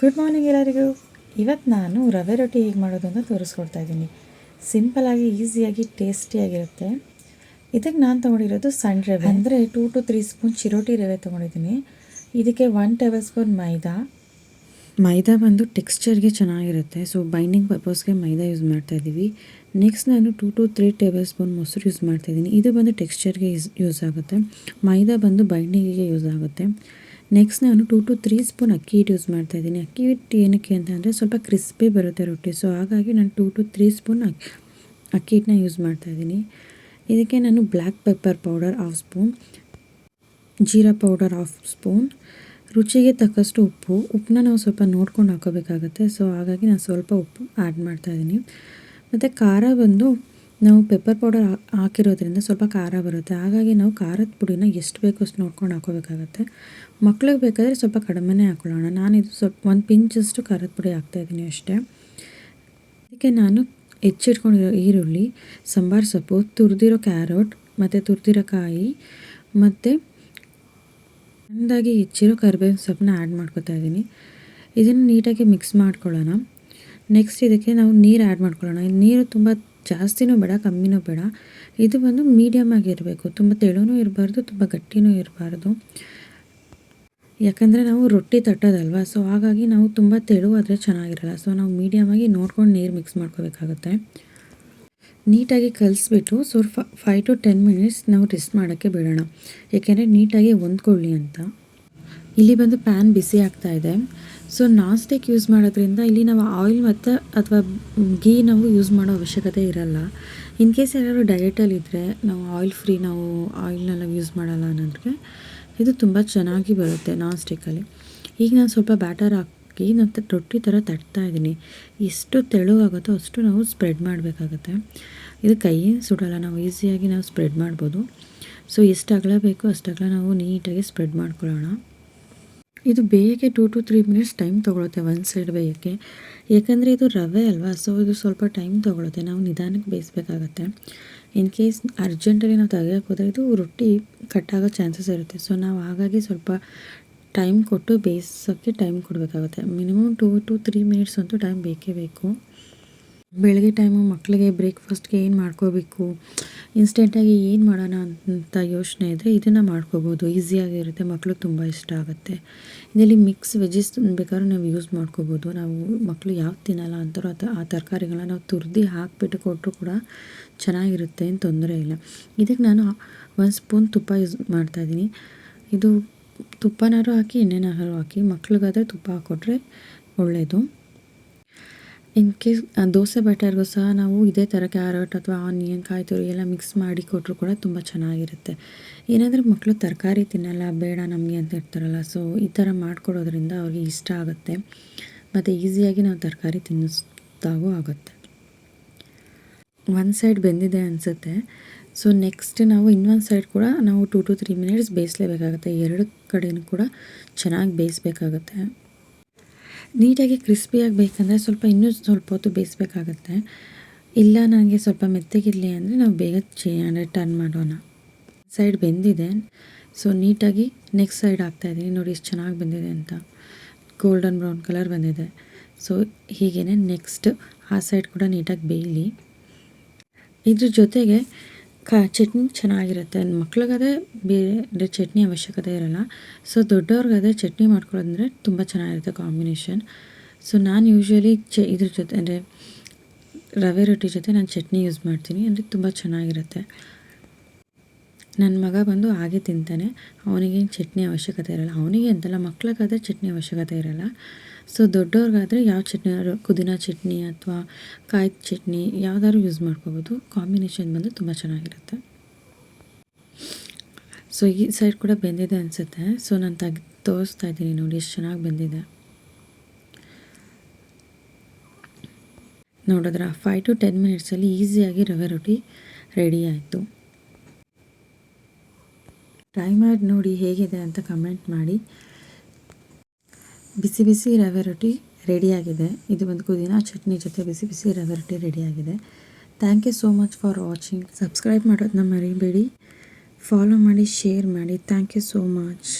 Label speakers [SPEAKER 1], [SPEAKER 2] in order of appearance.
[SPEAKER 1] Good morning ಎಲ್ಲರಿಗೂ. ಇವತ್ತು ನಾನು ರವೆ ರೊಟ್ಟಿ ಹೇಗೆ ಮಾಡೋದು ಅಂತ ತೋರಿಸ್ಕೊಡ್ತಾ ಇದ್ದೀನಿ. ಸಿಂಪಲಾಗಿ ಈಸಿಯಾಗಿ ಟೇಸ್ಟಿಯಾಗಿರುತ್ತೆ. ಇದಕ್ಕೆ ನಾನು ತೊಗೊಂಡಿರೋದು ಸಣ್ಣ ರವೆ, ಅಂದರೆ 2 to 3 ಸ್ಪೂನ್ ಚಿರೋಟಿ ರವೆ ತೊಗೊಂಡಿದ್ದೀನಿ. ಇದಕ್ಕೆ 1 ಟೇಬಲ್ ಸ್ಪೂನ್ ಮೈದಾ ಬಂದು ಟೆಕ್ಸ್ಚರ್ಗೆ ಚೆನ್ನಾಗಿರುತ್ತೆ, ಸೊ ಬೈಂಡಿಂಗ್ ಪರ್ಪಸ್ಗೆ ಮೈದಾ ಯೂಸ್ ಮಾಡ್ತಾಯಿದ್ದೀವಿ. ನೆಕ್ಸ್ಟ್ ನಾನು 2 to 3 ಟೇಬಲ್ ಸ್ಪೂನ್ ಮೊಸರು ಯೂಸ್ ಮಾಡ್ತಾಯಿದ್ದೀನಿ. ಇದು ಬಂದು ಟೆಕ್ಸ್ಚರ್ಗೆ ಯೂಸ್ ಆಗುತ್ತೆ, ಮೈದಾ ಬಂದು ಬೈಂಡಿಂಗಿಗೆ ಯೂಸ್ ಆಗುತ್ತೆ. ನೆಕ್ಸ್ಟ್ ನಾನು 2 to 3 ಸ್ಪೂನ್ ಅಕ್ಕಿ ಹಿಟ್ಟು ಯೂಸ್ ಮಾಡ್ತಾಯಿದ್ದೀನಿ. ಅಕ್ಕಿ ಹಿಟ್ಟು ಏನಕ್ಕೆ ಅಂತಂದರೆ ಸ್ವಲ್ಪ ಕ್ರಿಸ್ಪಿ ಬರುತ್ತೆ ರೊಟ್ಟಿ, ಸೊ ಹಾಗಾಗಿ ನಾನು 2 to 3 ಸ್ಪೂನ್ ಅಕ್ಕಿ ಹಿಟ್ಟನ್ನ ಯೂಸ್ ಮಾಡ್ತಾಯಿದ್ದೀನಿ. ಇದಕ್ಕೆ ನಾನು black pepper powder 1/2 spoon, jeera powder 1/2 spoon, ರುಚಿಗೆ ತಕ್ಕಷ್ಟು ಉಪ್ಪನ್ನ ನಾವು ಸ್ವಲ್ಪ ನೋಡ್ಕೊಂಡು ಹಾಕೋಬೇಕಾಗತ್ತೆ, ಸೊ ಹಾಗಾಗಿ ನಾನು ಸ್ವಲ್ಪ ಉಪ್ಪು ಆ್ಯಡ್ ಮಾಡ್ತಾಯಿದ್ದೀನಿ. ಮತ್ತು ಖಾರ ಬಂದು ನಾವು ಪೆಪ್ಪರ್ ಪೌಡರ್ ಹಾಕಿರೋದ್ರಿಂದ ಸ್ವಲ್ಪ ಖಾರ ಬರುತ್ತೆ, ಹಾಗಾಗಿ ನಾವು ಖಾರದ ಪುಡಿನ ಎಷ್ಟು ಬೇಕೋ ಅಷ್ಟು ನೋಡ್ಕೊಂಡು ಹಾಕೋಬೇಕಾಗತ್ತೆ. ಮಕ್ಳಿಗೆ ಬೇಕಾದರೆ ಸ್ವಲ್ಪ ಕಡಿಮೆನೇ ಹಾಕ್ಕೊಳ್ಳೋಣ. ನಾನಿದು ಸ್ವಲ್ಪ 1 ಪಿಂಚಷ್ಟು ಖಾರದ ಪುಡಿ ಹಾಕ್ತಾಯಿದ್ದೀನಿ ಅಷ್ಟೇ. ಅದಕ್ಕೆ ನಾನು ಹೆಚ್ಚಿಟ್ಕೊಂಡಿರೋ ಈರುಳ್ಳಿ, ಸಾಂಬಾರು ಸೊಪ್ಪು, ತುರಿದಿರೋ ಕ್ಯಾರೆಟ್ ಮತ್ತು ತುರಿದಿರೋ ಕಾಯಿ ಮತ್ತು ಸಣ್ಣದಾಗಿ ಹೆಚ್ಚಿರೋ ಕರಿಬೇವಿನ ಸೊಪ್ಪನ್ನ ಆ್ಯಡ್ ಮಾಡ್ಕೊತಾ ಇದ್ದೀನಿ. ಇದನ್ನು ನೀಟಾಗಿ ಮಿಕ್ಸ್ ಮಾಡ್ಕೊಳ್ಳೋಣ. ನೆಕ್ಸ್ಟ್ ಇದಕ್ಕೆ ನಾವು ನೀರು ಆ್ಯಡ್ ಮಾಡ್ಕೊಳ್ಳೋಣ. ನೀರು ತುಂಬ ಜಾಸ್ತಿನೂ ಬೇಡ, ಕಮ್ಮಿನೂ ಬೇಡ. ಇದು ಬಂದು ಮೀಡಿಯಮ್ ಆಗಿರಬೇಕು, ತುಂಬ ತೆಳುನೂ ಇರಬಾರ್ದು, ತುಂಬ ಗಟ್ಟಿನೂ ಇರಬಾರ್ದು. ಯಾಕಂದರೆ ನಾವು ರೊಟ್ಟಿ ತಟ್ಟೋದಲ್ವ, ಸೊ ಹಾಗಾಗಿ ನಾವು ತುಂಬ ತೆಳು ಆದರೆ ಚೆನ್ನಾಗಿರಲ್ಲ. ಸೊ ನಾವು ಮೀಡಿಯಮಾಗಿ ನೋಡ್ಕೊಂಡು ನೀರು ಮಿಕ್ಸ್ ಮಾಡ್ಕೋಬೇಕಾಗುತ್ತೆ. ನೀಟಾಗಿ ಕಲಿಸ್ಬಿಟ್ಟು ಸ್ವಲ್ಪ 5 to 10 ಮಿನಿಟ್ಸ್ ನಾವು ರೆಸ್ಟ್ ಮಾಡೋಕ್ಕೆ ಬಿಡೋಣ, ಏಕೆಂದರೆ ನೀಟಾಗಿ ಹೊಂದ್ಕೊಳ್ಳಿ ಅಂತ. ಇಲ್ಲಿ ಬಂದು ಪ್ಯಾನ್ ಬಿಸಿ ಆಗ್ತಾ ಇದೆ. ಸೊ ನಾನ್ ಸ್ಟಿಕ್ ಯೂಸ್ ಮಾಡೋದ್ರಿಂದ ಇಲ್ಲಿ ನಾವು ಆಯಿಲ್ ಮತ್ತು ಅಥವಾ ಗೀ ನಾವು ಯೂಸ್ ಮಾಡೋ ಅವಶ್ಯಕತೆ ಇರಲ್ಲ. ಇನ್ ಕೇಸ್ ಯಾರು ಡಯಟಲ್ಲಿದ್ದರೆ ನಾವು ಆಯಿಲ್ ಫ್ರೀ, ನಾವು ಆಯಿಲ್ನೆಲ್ಲ ಯೂಸ್ ಮಾಡಲ್ಲ ಅನ್ನೋರಿಗೆ ಇದು ತುಂಬ ಚೆನ್ನಾಗಿ ಬರುತ್ತೆ ನಾನ್ ಸ್ಟಿಕ್ಕಲ್ಲಿ. ಈಗ ನಾನು ಸ್ವಲ್ಪ ಬ್ಯಾಟರ್ ಹಾಕಿ ಮತ್ತು ರೊಟ್ಟಿ ಥರ ತಟ್ತಾ ಇದ್ದೀನಿ. ಎಷ್ಟು ತೆಳುವಾಗುತ್ತೋ ಅಷ್ಟು ನಾವು ಸ್ಪ್ರೆಡ್ ಮಾಡಬೇಕಾಗತ್ತೆ. ಇದು ಕೈಯೇನು ಸುಡಲ್ಲ, ನಾವು ಈಸಿಯಾಗಿ ನಾವು ಸ್ಪ್ರೆಡ್ ಮಾಡ್ಬೋದು. ಸೊ ಎಷ್ಟು ಅಗಲ ಬೇಕೋ ಅಷ್ಟು ಅಗಲ ನಾವು ನೀಟಾಗಿ ಸ್ಪ್ರೆಡ್ ಮಾಡ್ಕೊಳ್ಳೋಣ. ಇದು ಬೇಯಕ್ಕೆ 2 to 3 ಮಿನಿಟ್ಸ್ ಟೈಮ್ ತೊಗೊಳುತ್ತೆ ಒಂದು ಸೈಡ್ ಬೇಯೋಕ್ಕೆ, ಏಕೆಂದರೆ ಇದು ರವೆ ಅಲ್ವಾ, ಸೊ ಇದು ಸ್ವಲ್ಪ ಟೈಮ್ ತೊಗೊಳುತ್ತೆ. ನಾವು ನಿಧಾನಕ್ಕೆ ಬೇಯಿಸ್ಬೇಕಾಗತ್ತೆ. ಇನ್ ಕೇಸ್ ಅರ್ಜೆಂಟಲ್ಲಿ ನಾವು ತೆಗಿಯೋಕೆ ಹೋದರೆ ಇದು ರೊಟ್ಟಿ ಕಟ್ಟಾಗೋ ಚಾನ್ಸಸ್ ಇರುತ್ತೆ. ಸೊ ನಾವು ಹಾಗಾಗಿ ಸ್ವಲ್ಪ ಟೈಮ್ ಕೊಟ್ಟು ಬೇಯಿಸೋಕ್ಕೆ ಟೈಮ್ ಕೊಡಬೇಕಾಗುತ್ತೆ. ಮಿನಿಮಮ್ 2 to 3 ಮಿನಿಟ್ಸ್ ಅಂತೂ ಟೈಮ್ ಬೇಕೇ ಬೇಕು. ಬೆಳಗ್ಗೆ ಟೈಮು ಮಕ್ಕಳಿಗೆ ಬ್ರೇಕ್ಫಾಸ್ಟ್ಗೆ ಏನು ಮಾಡ್ಕೋಬೇಕು, ಇನ್ಸ್ಟೆಂಟಾಗಿ ಏನು ಮಾಡೋಣ ಅಂತ ಯೋಚನೆ ಇದ್ದರೆ ಇದನ್ನು ಮಾಡ್ಕೋಬೋದು. ಈಸಿಯಾಗಿರುತ್ತೆ, ಮಕ್ಳಿಗೆ ತುಂಬ ಇಷ್ಟ ಆಗುತ್ತೆ. ಇದರಲ್ಲಿ ಮಿಕ್ಸ್ ವೆಜ್ಜಸ್ ಬೇಕಾದ್ರೂ ನಾವು ಯೂಸ್ ಮಾಡ್ಕೋಬೋದು. ನಾವು ಮಕ್ಕಳು ಯಾವ್ದು ತಿನ್ನಲ್ಲ ಅಂತಾರೋ ಆ ತರಕಾರಿಗಳನ್ನ ನಾವು ತುರಿದು ಹಾಕಿಬಿಟ್ಟು ಕೊಟ್ಟರು ಕೂಡ ಚೆನ್ನಾಗಿರುತ್ತೆ, ಏನು ತೊಂದರೆ ಇಲ್ಲ. ಇದಕ್ಕೆ ನಾನು 1 ಸ್ಪೂನ್ ತುಪ್ಪ ಯೂಸ್ ಮಾಡ್ತಾಯಿದ್ದೀನಿ. ಇದು ತುಪ್ಪನಾರು ಹಾಕಿ ಎಣ್ಣೆನಾರು ಹಾಕಿ, ಮಕ್ಳಿಗಾದರೆ ತುಪ್ಪ ಹಾಕ್ಕೊಟ್ರೆ ಒಳ್ಳೆಯದು. ಇನ್ ಕೇಸ್ ದೋಸೆ ಬ್ಯಾಟರ್ಗೂ ಸಹ ನಾವು ಇದೇ ಥರ ಕ್ಯಾರೆಟ್ ಅಥವಾ ಆನಿಯನ್, ಕಾಯಿ ತುರಿ ಎಲ್ಲ ಮಿಕ್ಸ್ ಮಾಡಿ ಕೊಟ್ಟರು ಕೂಡ ತುಂಬ ಚೆನ್ನಾಗಿರುತ್ತೆ. ಏನಾದರೂ ಮಕ್ಕಳು ತರಕಾರಿ ತಿನ್ನಲ್ಲ, ಬೇಡ ನಮಗೆ ಅಂತ ಇರ್ತಾರಲ್ಲ, ಸೊ ಈ ಥರ ಮಾಡಿಕೊಡೋದ್ರಿಂದ ಅವ್ರಿಗೆ ಇಷ್ಟ ಆಗುತ್ತೆ ಮತ್ತು ಈಸಿಯಾಗಿ ನಾವು ತರಕಾರಿ ತಿನ್ನಿಸ್ದಾಗೂ ಆಗುತ್ತೆ. ಒಂದು ಸೈಡ್ ಬೆಂದಿದೆ ಅನಿಸುತ್ತೆ. ಸೊ ನೆಕ್ಸ್ಟ್ ನಾವು ಇನ್ನೊಂದು ಸೈಡ್ ಕೂಡ ನಾವು 2 to 3 ಮಿನಿಟ್ಸ್ ಬೇಯಿಸಲೇಬೇಕಾಗುತ್ತೆ. ಎರಡು ಕಡೆಯೂ ಕೂಡ ಚೆನ್ನಾಗಿ ಬೇಯಿಸ್ಬೇಕಾಗತ್ತೆ. ನೀಟಾಗಿ ಕ್ರಿಸ್ಪಿಯಾಗಿ ಬೇಕಂದರೆ ಇನ್ನೂ ಸ್ವಲ್ಪ ಹೊತ್ತು ಬೇಯಿಸ್ಬೇಕಾಗತ್ತೆ. ಇಲ್ಲ ನನಗೆ ಸ್ವಲ್ಪ ಮೆತ್ತಗಿರಲಿ ಅಂದರೆ ನಾವು ಬೇಗ ಟರ್ನ್ ಮಾಡೋಣ. ಸೈಡ್ ಬೆಂದಿದೆ, ಸೊ ನೀಟಾಗಿ ನೆಕ್ಸ್ಟ್ ಸೈಡ್ ಹಾಕ್ತಾಯಿದ್ದೀನಿ. ನೋಡಿ ಎಷ್ಟು ಚೆನ್ನಾಗಿ ಬಂದಿದೆ ಅಂತ, ಗೋಲ್ಡನ್ ಬ್ರೌನ್ ಕಲರ್ ಬಂದಿದೆ. ಸೊ ಹೀಗೇ ನೆಕ್ಸ್ಟ್ ಆ ಸೈಡ್ ಕೂಡ ನೀಟಾಗಿ ಬೇಯಲಿ. ಇದ್ರ ಜೊತೆಗೆ ಚಟ್ನಿ ಚೆನ್ನಾಗಿರುತ್ತೆ. ಮಕ್ಳಿಗಾದರೆ ಬೇರೆ ಚಟ್ನಿ ಅವಶ್ಯಕತೆ ಇರಲ್ಲ, ಸೊ ದೊಡ್ಡವ್ರಿಗಾದರೆ ಚಟ್ನಿ ಮಾಡ್ಕೊಳ್ಳೋದಂದರೆ ತುಂಬ ಚೆನ್ನಾಗಿರುತ್ತೆ ಕಾಂಬಿನೇಷನ್. ಸೊ ನಾನು ಯೂಶ್ವಲಿ ಇದ್ರ ಜೊತೆ ಅಂದರೆ ರವೆ ರೊಟ್ಟಿ ಜೊತೆ ನಾನು ಚಟ್ನಿ ಯೂಸ್ ಮಾಡ್ತೀನಿ, ಅಂದರೆ ತುಂಬ ಚೆನ್ನಾಗಿರುತ್ತೆ. ನನ್ನ ಮಗ ಬಂದು ಹಾಗೆ ತಿಂತಾನೆ, ಅವನಿಗೇನು ಚಟ್ನಿ ಅವಶ್ಯಕತೆ ಇರಲ್ಲ. ಅವನಿಗೆ ಅಂತಲ್ಲ, ಮಕ್ಳಿಗಾದರೆ ಚಟ್ನಿ ಅವಶ್ಯಕತೆ ಇರಲ್ಲ. ಸೊ ದೊಡ್ಡವ್ರಿಗಾದರೆ ಯಾವ ಚಟ್ನಿ, ಪುದೀನ ಚಟ್ನಿ ಅಥವಾ ಕಾಯಿ ಚಟ್ನಿ ಯಾವುದಾದ್ರು ಯೂಸ್ ಮಾಡ್ಕೋಬೋದು. ಕಾಂಬಿನೇಷನ್ ಬಂದು ತುಂಬ ಚೆನ್ನಾಗಿರುತ್ತೆ. ಸೊ ಈ ಸೈಡ್ ಕೂಡ ಬೆಂದಿದೆ ಅನಿಸುತ್ತೆ. ಸೊ ನಾನು ತೋರಿಸ್ತಾ ಇದ್ದೀನಿ, ನೋಡಿ ಎಷ್ಟು ಚೆನ್ನಾಗಿ ಬೆಂದಿದೆ. ನೋಡಿದ್ರೆ 5 to 10 ಮಿನಿಟ್ಸಲ್ಲಿ ಈಸಿಯಾಗಿ ರವೆ ರೊಟ್ಟಿ ರೆಡಿ ಆಯಿತು. ಟ್ರೈ ಮಾಡಿ ನೋಡಿ ಹೇಗಿದೆ ಅಂತ ಕಮೆಂಟ್ ಮಾಡಿ. ಬಿಸಿ ಬಿಸಿ ರವೆ ರೊಟ್ಟಿ ರೆಡಿಯಾಗಿದೆ. ಇದು ಒಂದು ಪುದೀನ ಚಟ್ನಿ ಜೊತೆ ಬಿಸಿ ಬಿಸಿ ರವೆ ರೊಟ್ಟಿ ರೆಡಿಯಾಗಿದೆ. Thank you so much for watching. Subscribe ಮಾಡೋದನ್ನ ಮರಿಬೇಡಿ, ಫಾಲೋ ಮಾಡಿ, ಶೇರ್ ಮಾಡಿ. Thank you so much.